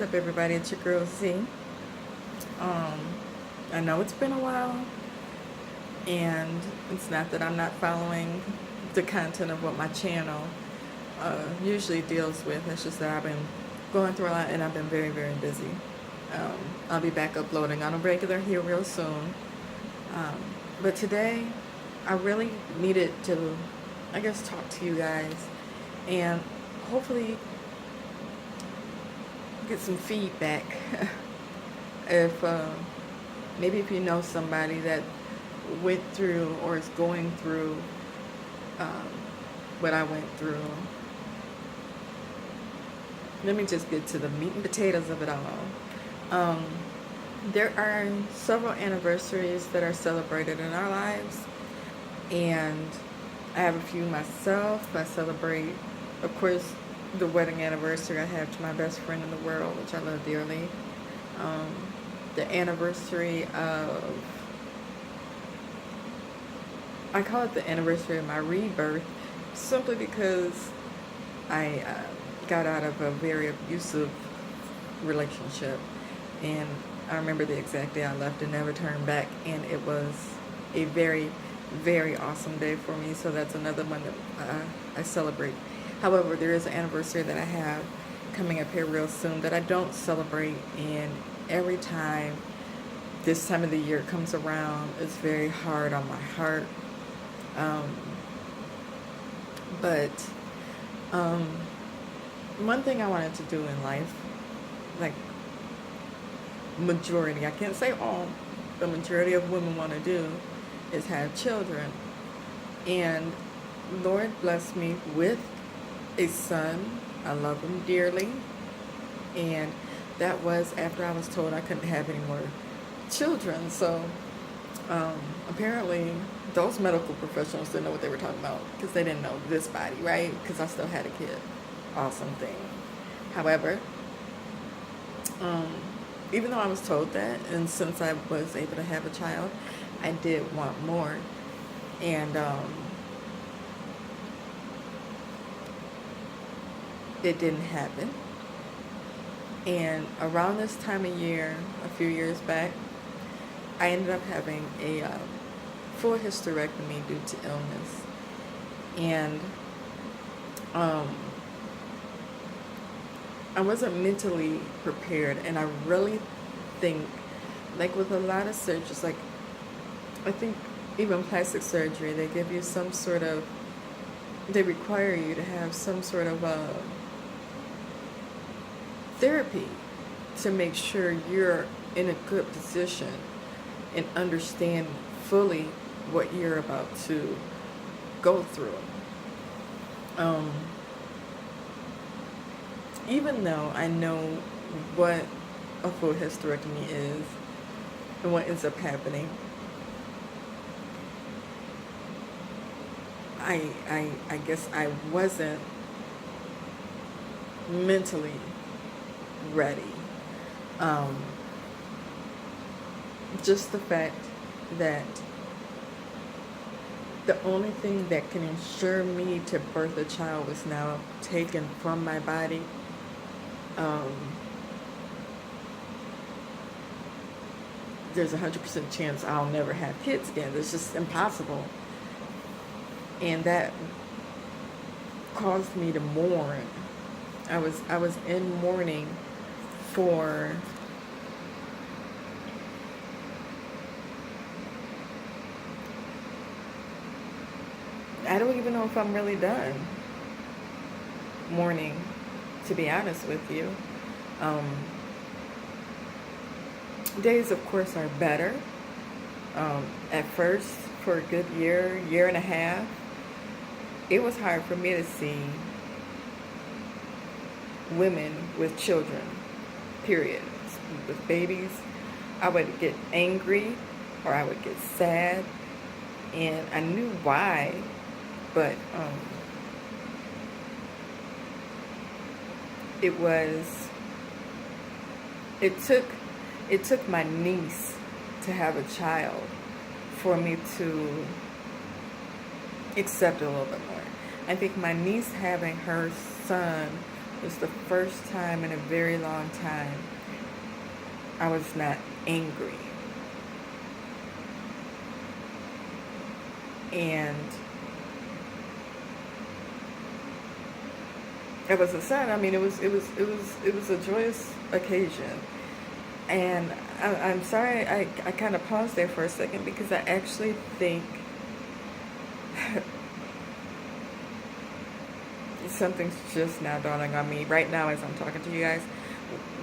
What's up, everybody? It's your girl Z. Um, I know it's been a while, and it's not that I'm not following the content of what my channel usually deals with. It's just that I've been going through a lot, and I've been very, very busy. Um, I'll be back uploading on a regular here real soon. Um, but today, I really needed to, I guess, talk to you guys, and hopefully get some feedback. If maybe if you know somebody that went through or is going through um, what I went through, let me just get to the meat and potatoes of it all. There are several anniversaries that are celebrated in our lives, and I have a few myself. I celebrate, of course, the wedding anniversary I have to my best friend in the world, which I love dearly. Um, the anniversary of, I call it the anniversary of my rebirth, simply because I got out of a very abusive relationship, and I remember the exact day I left and never turned back, and it was a very, very awesome day for me. So that's another one that I celebrate. However, there is an anniversary that I have coming up here real soon that I don't celebrate, and every time this time of the year comes around, it's very hard on my heart. But one thing I wanted to do in life, like majority, I can't say all, the majority of women want to do, is have children. And Lord bless me with a son. I love him dearly. And that was after I was told I couldn't have any more children. So apparently those medical professionals didn't know what they were talking about, because they didn't know this body, right? Because I still had a kid. Awesome thing. However, even though I was told that, and since I was able to have a child, I did want more. And it didn't happen. And around this time of year, a few years back, I ended up having a full hysterectomy due to illness. And I wasn't mentally prepared. And I really think, like with a lot of surgeries, like I think even plastic surgery, they give you some sort of, they require you to have some sort of therapy to make sure you're in a good position and understand fully what you're about to go through. Even though I know what a full hysterectomy is and what ends up happening, I guess I wasn't mentally ready. Just the fact that the only thing that can ensure me to birth a child was now taken from my body. There's a 100% chance I'll never have kids again. It's just impossible. And that caused me to mourn. I was in mourning for I don't even know if I'm really done mourning, to be honest with you. Days, of course, are better. At first, for a good year and a half, it was hard for me to see women with children, period, with babies. I would get angry or I would get sad, and I knew why, but it took my niece to have a child for me to accept it a little bit more. I think my niece having her son It was the first time in a very long time I was not angry. And it was a sign. I mean, it was a joyous occasion. And I'm sorry, I kind of paused there for a second because I actually think something's just now dawning on me right now as I'm talking to you guys.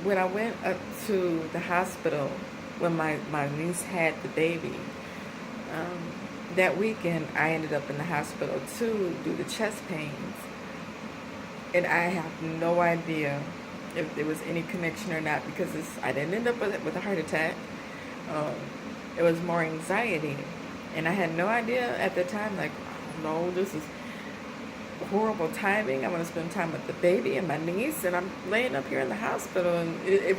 When I went up to the hospital when my niece had the baby, um, that weekend I ended up in the hospital too due to chest pains. And I have no idea if there was any connection or not because I didn't end up with a heart attack. Um, it was more anxiety. And I had no idea at the time, like, oh, no, this is horrible timing. I want to spend time with the baby and my niece, and I'm laying up here in the hospital, and it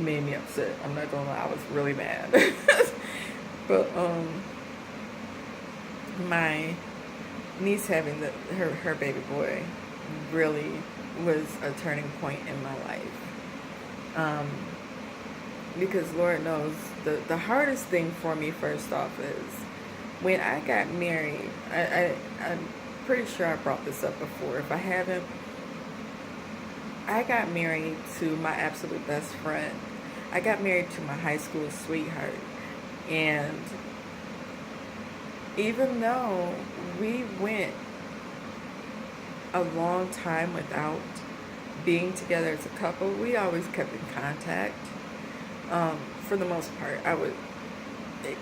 made me upset. I'm not gonna lie, I was really mad. But my niece having her baby boy really was a turning point in my life. Because Lord knows the hardest thing for me first off is when I got married. I'm pretty sure I brought this up before. If I haven't, I got married to my absolute best friend. I got married to my high school sweetheart. And even though we went a long time without being together as a couple, we always kept in contact. For the most part,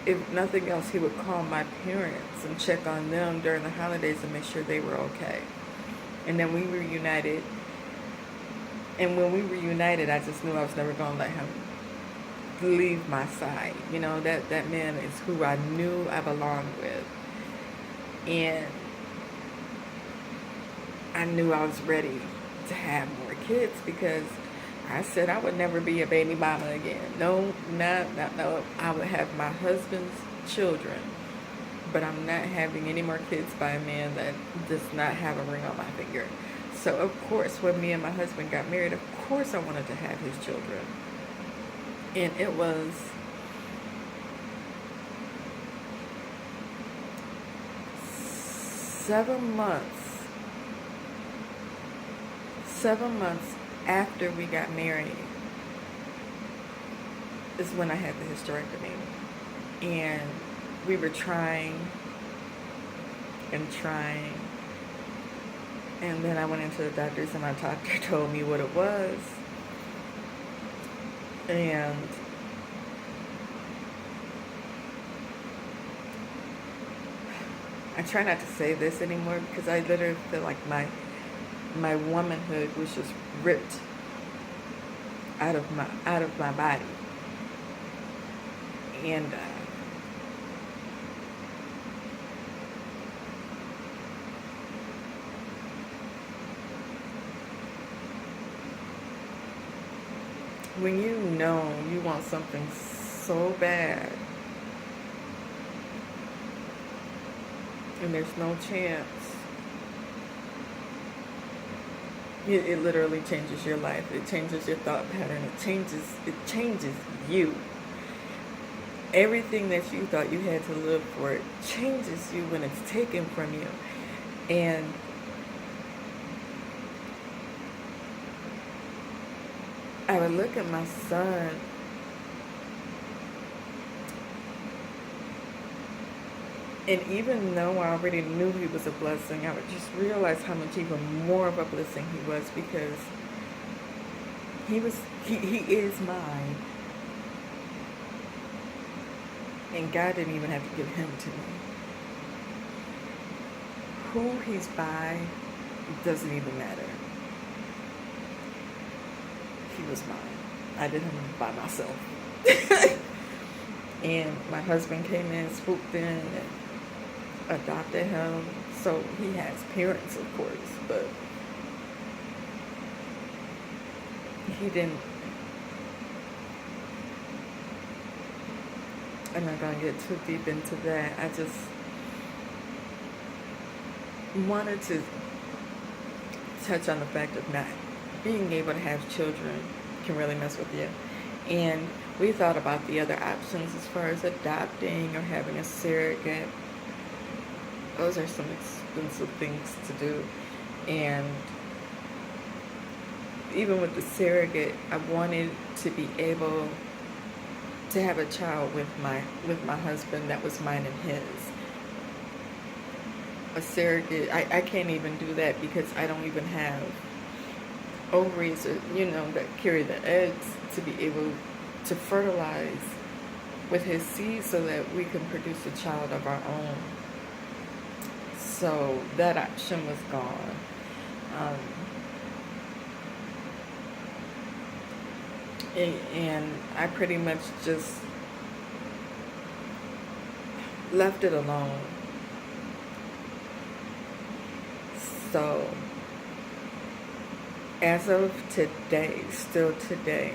if nothing else, he would call my parents and check on them during the holidays and make sure they were okay. And then we reunited. And when we reunited, I just knew I was never going to let him leave my side. You know, that man is who I knew I belonged with. And I knew I was ready to have more kids because I said I would never be a baby mama again. No, no. I would have my husband's children, but I'm not having any more kids by a man that does not have a ring on my finger. So, of course, when me and my husband got married, of course I wanted to have his children. And it was seven months after we got married is when I had the hysterectomy. And we were trying and trying. And then I went into the doctors and my doctor told me what it was. And I try not to say this anymore because I literally feel like my womanhood was just ripped out of my body. And when you know you want something so bad and there's no chance, it literally changes your life. It changes your thought pattern. It changes you. Everything that you thought you had to live for, it changes you when it's taken from you. And I would look at my son and even though I already knew he was a blessing, I would just realize how much even more of a blessing he was because he is mine. And God didn't even have to give him to me. Who he's by doesn't even matter. He was mine. I did him by myself. And my husband came in, swooped in, and adopted him. So he has parents, of course, but he didn't. I'm not going to get too deep into that. I just wanted to touch on the fact of not being able to have children can really mess with you. And we thought about the other options as far as adopting or having a surrogate. Those are some expensive things to do. And even with the surrogate, I wanted to be able to have a child with my husband that was mine and his. A surrogate, I can't even do that because I don't even have ovaries, or, that carry the eggs to be able to fertilize with his seed so that we can produce a child of our own. So that option was gone. And I pretty much just left it alone. So as of today, still today,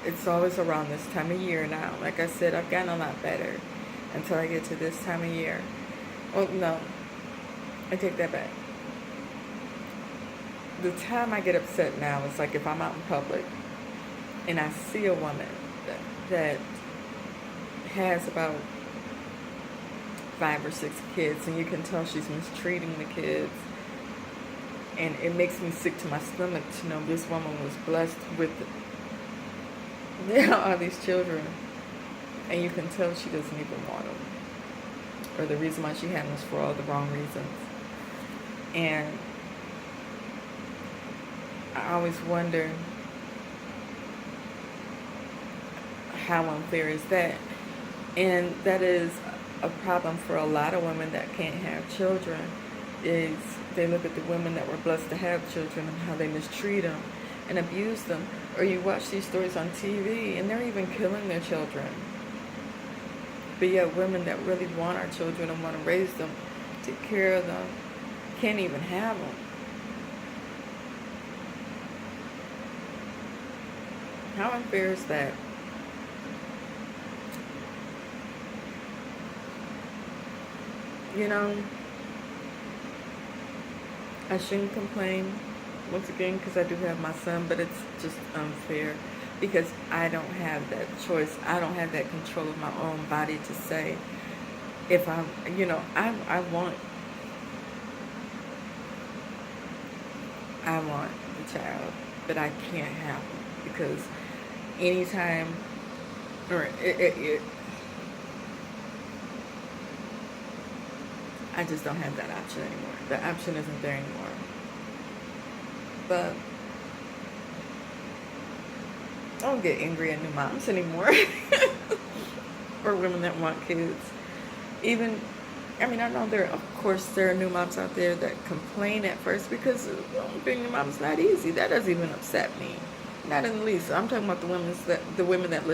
it's always around this time of year now. Like I said, I've gotten a lot better until I get to this time of year. Oh, no, I take that back. The time I get upset now is like if I'm out in public and I see a woman that has about 5 or 6 kids, and you can tell she's mistreating the kids. And it makes me sick to my stomach to know this woman was blessed with all these children. And you can tell she doesn't even want them. Or the reason why she had them was for all the wrong reasons. And I always wonder, how unfair is that? And that is a problem for a lot of women that can't have children, is they look at the women that were blessed to have children and how they mistreat them and abuse them. Or you watch these stories on TV and they're even killing their children. But yet women that really want our children and want to raise them, take care of them, can't even have them. How unfair is that? I shouldn't complain, once again, because I do have my son, but it's just unfair because I don't have that choice. I don't have that control of my own body to say if I want the child, but I can't have him because anytime, or I just don't have that option anymore. The option isn't there anymore. But I don't get angry at new moms anymore. Or women that want kids. Even, I know there are new moms out there that complain at first because being a mom is not easy. That doesn't even upset me. Not in the least. I'm talking about the women that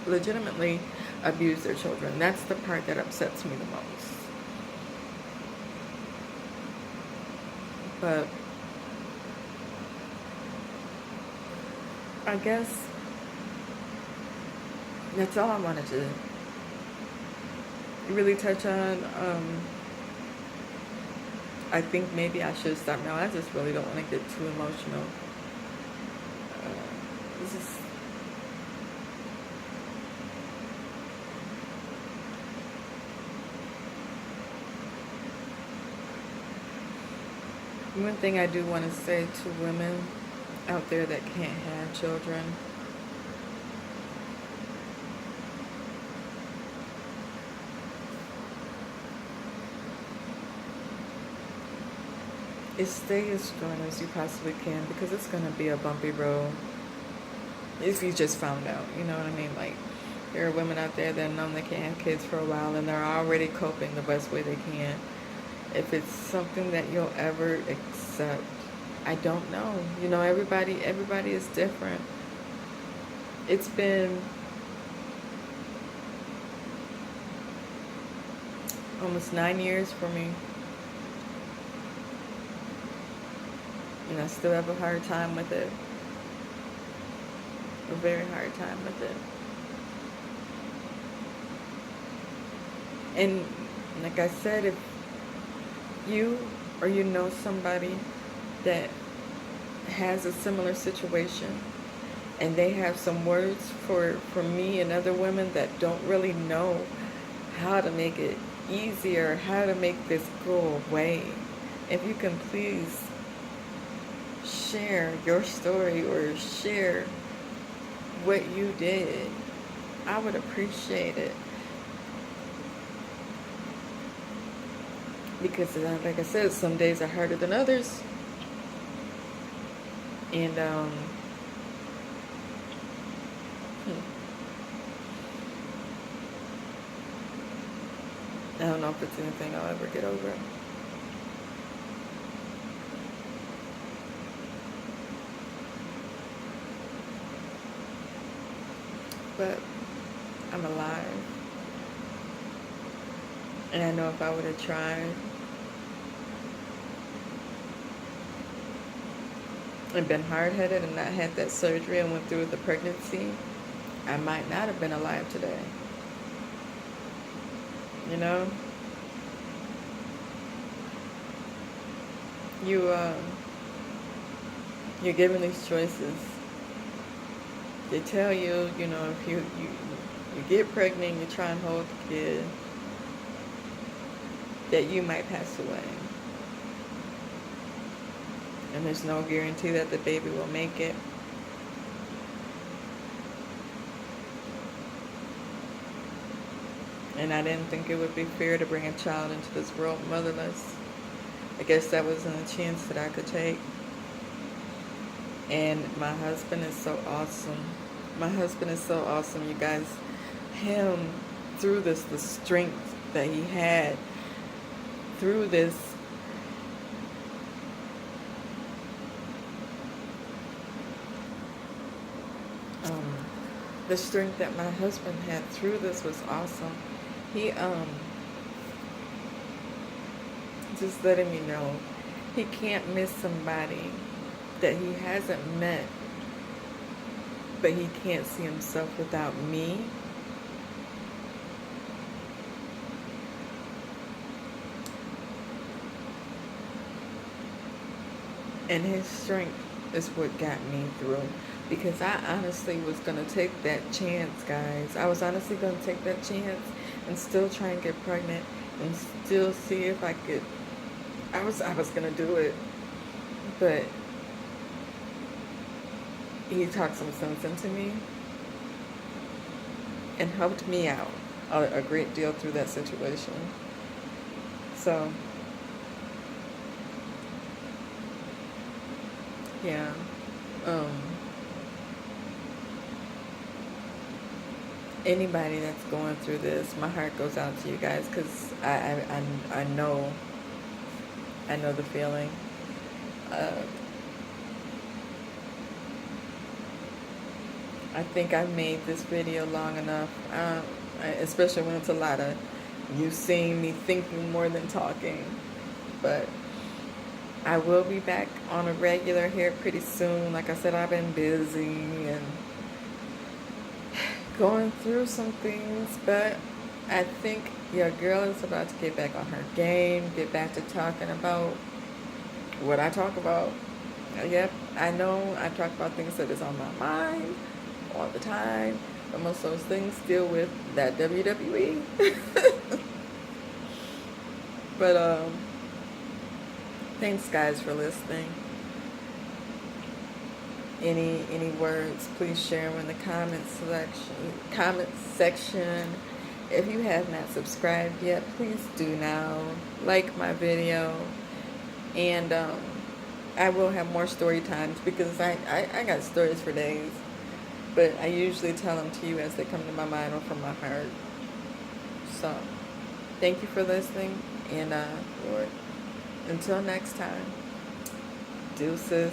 legitimately abuse their children. That's the part that upsets me the most. But I guess that's all I wanted to really touch on. I think maybe I should stop now. I just really don't want to get too emotional. This is one thing I do want to say to women out there that can't have children. Is stay as strong as you possibly can, because it's going to be a bumpy road if you just found out, you know what I mean? Like, there are women out there that know they can't have kids for a while and they're already coping the best way they can. If it's something that you'll ever accept, I don't know. Everybody is different. It's been almost 9 years for me. And I still have a hard time with it. A very hard time with it. And like I said, if you or you know somebody that has a similar situation, and they have some words for me and other women that don't really know how to make it easier, how to make this go away. If you can please share your story or share what you did, I would appreciate it. Because like I said, some days are harder than others. And I don't know if it's anything I'll ever get over. But I'm alive. And I know if I would have tried and been hard-headed and not had that surgery and went through the pregnancy, I might not have been alive today. You know? You're given these choices. They tell you, you know, if you get pregnant, you try and hold the kid, that you might pass away. And there's no guarantee that the baby will make it. And I didn't think it would be fair to bring a child into this world motherless. I guess that wasn't a chance that I could take. And my husband is so awesome. My husband is so awesome, you guys. Him, through this, the strength that he had through this, the strength that my husband had through this was awesome. He just letting me know he can't miss somebody that he hasn't met, but he can't see himself without me. And his strength is what got me through. Because I honestly was going to take that chance, guys. I was honestly going to take that chance and still try and get pregnant and still see if I could. I was going to do it. But he talked some sense into me and helped me out a great deal through that situation. So, yeah. Anybody that's going through this, my heart goes out to you guys, because I know the feeling. I think I've made this video long enough, especially when it's a lot of you seeing me thinking more than talking. But I will be back on a regular here pretty soon. Like I said, I've been busy and going through some things, but I think your girl is about to get back on her game, get back to talking about what I talk about. Yep, I know I talk about things that is on my mind all the time, but most of those things deal with that WWE. But thanks guys for listening. Any words, please share them in the comment section. If you have not subscribed yet, please do now. Like my video. And I will have more story times, because I got stories for days. But I usually tell them to you as they come to my mind or from my heart. So, thank you for listening. And Lord, until next time, deuces.